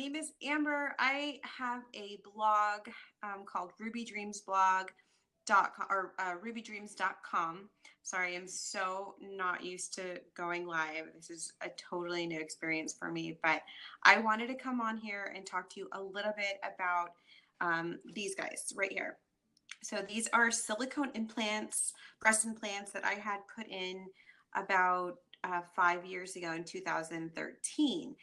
name is Amber. I have a blog called RubyDreamsBlog.com or RubyDreams.com. Sorry, I'm so not used to going live. This is a totally new experience for me, but I wanted to come on here and talk to you a little bit about these guys right here. So these are silicone implants, breast implants that I had put in about 5 years ago in 2013.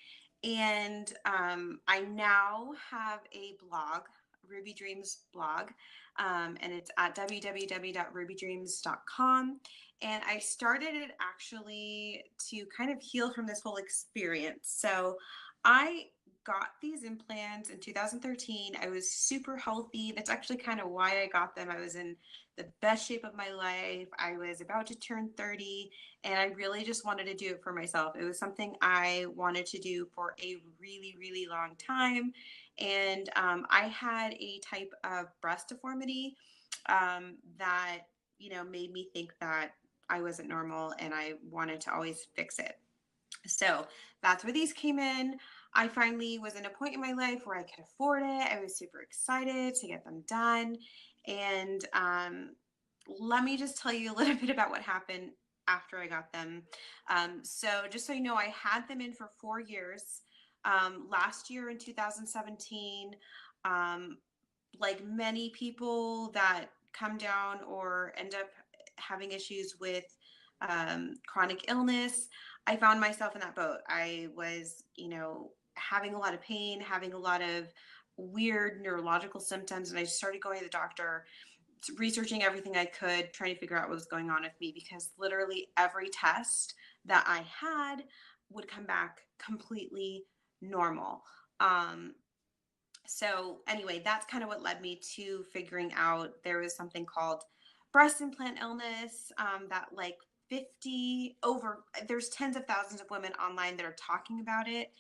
And I now have a blog, Ruby Dreams blog, and it's at www.rubydreams.com. And I started it actually to kind of heal from this whole experience. So I got these implants in 2013. I was super healthy. That's actually kind of why I got them. I was in the best shape of my life. I was about to turn 30, and I really just wanted to do it for myself. It was something I wanted to do for a really, really long time. And I had a type of breast deformity that, made me think that I wasn't normal and I wanted to always fix it. So that's where these came in. I finally was in a point in my life where I could afford it. I was super excited to get them done. And let me just tell you a little bit about what happened after I got them. So just so you know, I had them in for 4 years. Last year in 2017, like many people that come down or end up having issues with chronic illness, I found myself in that boat. I was, having a lot of pain, having a lot of weird neurological symptoms, and I started going to the doctor, researching everything I could, trying to figure out what was going on with me, because literally every test that I had would come back completely normal. So anyway, that's kind of what led me to figuring out there was something called breast implant illness, that like 50 over, there's tens of thousands of women online that are talking about it.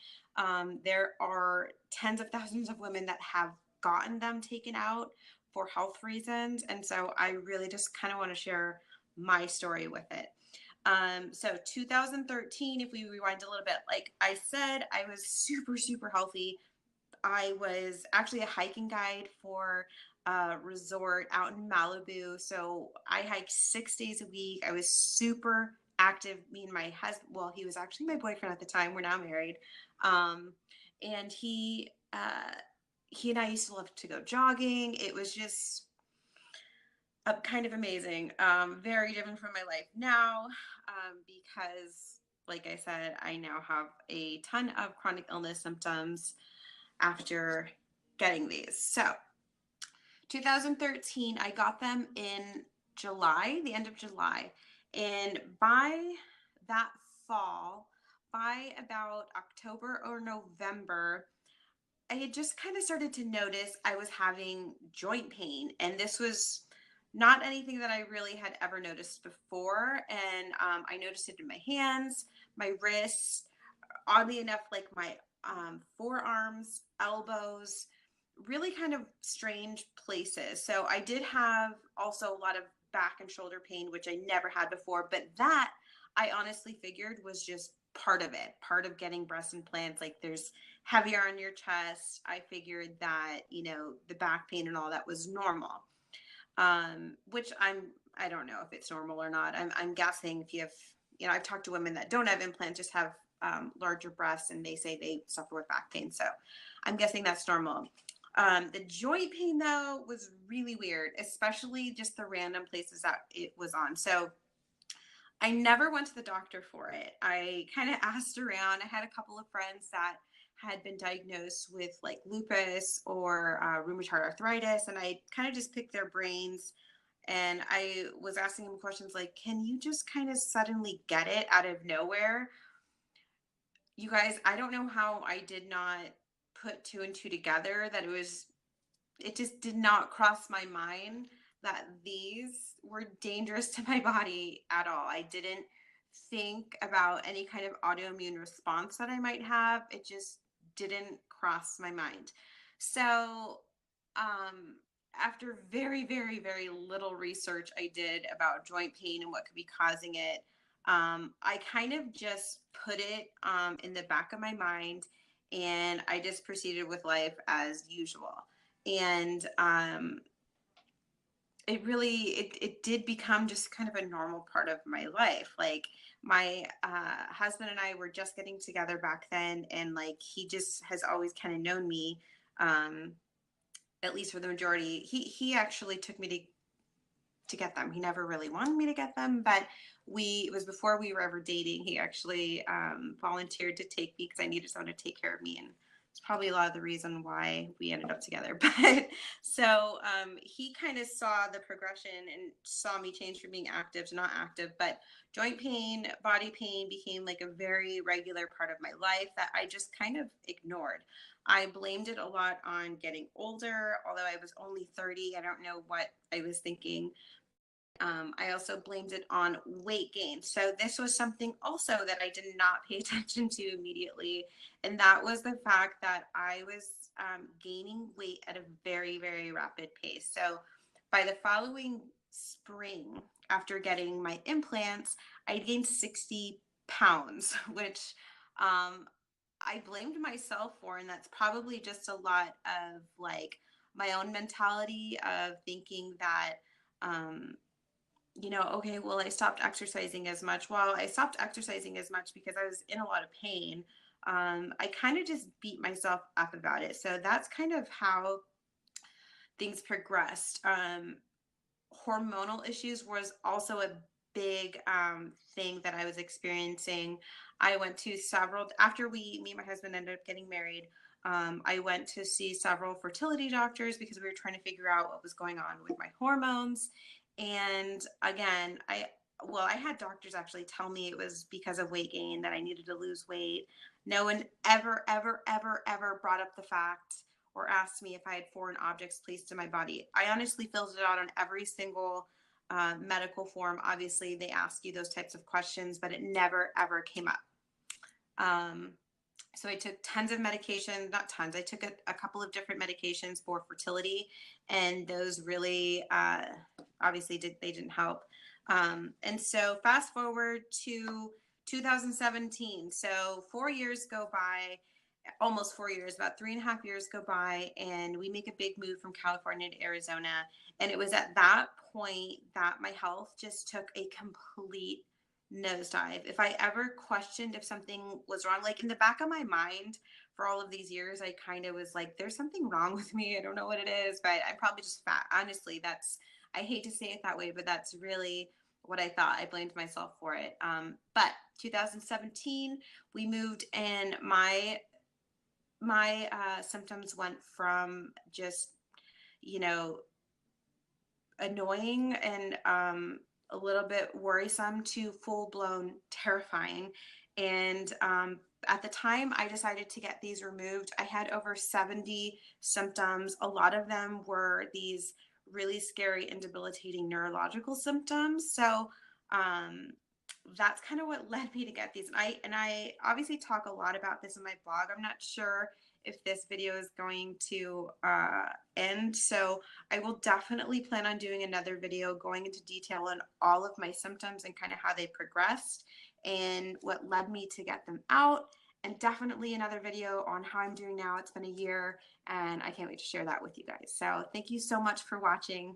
There are tens of thousands of women that have gotten them taken out for health reasons. And so I really just kind of want to share my story with it. So 2013, if we rewind a little bit, like I said, I was super, super healthy. I was actually a hiking guide for a resort out in Malibu. So I hiked 6 days a week. I was super active. Me and my husband, well, he was actually my boyfriend at the time. We're now married. And he and I used to love to go jogging. It was just kind of amazing. Very different from my life now, because like I said, I now have a ton of chronic illness symptoms after getting these. So 2013, I got them in July, the end of July. And by that fall, by about October or November, I had just kind of started to notice I was having joint pain. And this was not anything that I really had ever noticed before. And I noticed it in my hands, my wrists, oddly enough, like my forearms, elbows, really kind of strange places. So I did have also a lot of back and shoulder pain, which I never had before, but that I honestly figured was just part of it, part of getting breast implants. Like there's heavier on your chest. I figured that, the back pain and all that was normal. Which I don't know if it's normal or not. I'm guessing if you have, I've talked to women that don't have implants, just have larger breasts, and they say they suffer with back pain. So I'm guessing that's normal. The joint pain though was really weird, especially just the random places that it was on. So I never went to the doctor for it. I kind of asked around. I had a couple of friends that had been diagnosed with like lupus or rheumatoid arthritis, and I kind of just picked their brains. And I was asking them questions like, can you just kind of suddenly get it out of nowhere? You guys, I don't know how I did not put two and two together, that it just did not cross my mind that these were dangerous to my body at all. I didn't think about any kind of autoimmune response that I might have. It just didn't cross my mind. So, after very, very, very little research I did about joint pain and what could be causing it, I kind of just put it in the back of my mind. and I just proceeded with life as usual. And it really it did become just kind of a normal part of my life. Like my husband and I were just getting together back then, and like he just has always kind of known me, um, at least for the majority. He actually took me to get them. He never really wanted me to get them, but it was before we were ever dating. He actually volunteered to take me because I needed someone to take care of me, and it's probably a lot of the reason why we ended up together. But so he kind of saw the progression and saw me change from being active to not active. But joint pain, body pain became like a very regular part of my life that I just kind of ignored. I blamed it a lot on getting older, although I was only 30. I don't know what I was thinking. I also blamed it on weight gain. So this was something also that I did not pay attention to immediately. And that was the fact that I was gaining weight at a very, very rapid pace. So by the following spring, after getting my implants, I gained 60 pounds, which I blamed myself for. And that's probably just a lot of like my own mentality of thinking that, um, okay, well, I stopped exercising as much. Well, I stopped exercising as much because I was in a lot of pain. I kind of just beat myself up about it. So that's kind of how things progressed. Hormonal issues was also a big thing that I was experiencing. I went to several, after me and my husband ended up getting married. I went to see several fertility doctors because we were trying to figure out what was going on with my hormones. And again, I had doctors actually tell me it was because of weight gain that I needed to lose weight. No one ever, ever, ever, ever brought up the fact or asked me if I had foreign objects placed in my body. I honestly filled it out on every single medical form. Obviously, they ask you those types of questions, but it never, ever came up. Um, so I took tons of medication, not tons, I took a couple of different medications for fertility, and those really obviously they didn't help. And so fast forward to 2017. So 4 years go by, almost 4 years, about 3.5 years go by, and we make a big move from California to Arizona. And it was at that point that my health just took a complete nosedive. If I ever questioned if something was wrong, like in the back of my mind for all of these years, I kind of was like, there's something wrong with me. I don't know what it is, but I'm probably just fat. Honestly, I hate to say it that way, but that's really what I thought. I blamed myself for it. But 2017, we moved, and my symptoms went from just, you know, annoying and a little bit worrisome to full blown terrifying. And at the time I decided to get these removed, I had over 70 symptoms. A lot of them were these really scary and debilitating neurological symptoms. So that's kind of what led me to get these. And I obviously talk a lot about this in my blog. I'm not sure if this video is going to end. So I will definitely plan on doing another video going into detail on all of my symptoms and kind of how they progressed and what led me to get them out. And definitely another video on how I'm doing now. It's been a year, and I can't wait to share that with you guys. So thank you so much for watching.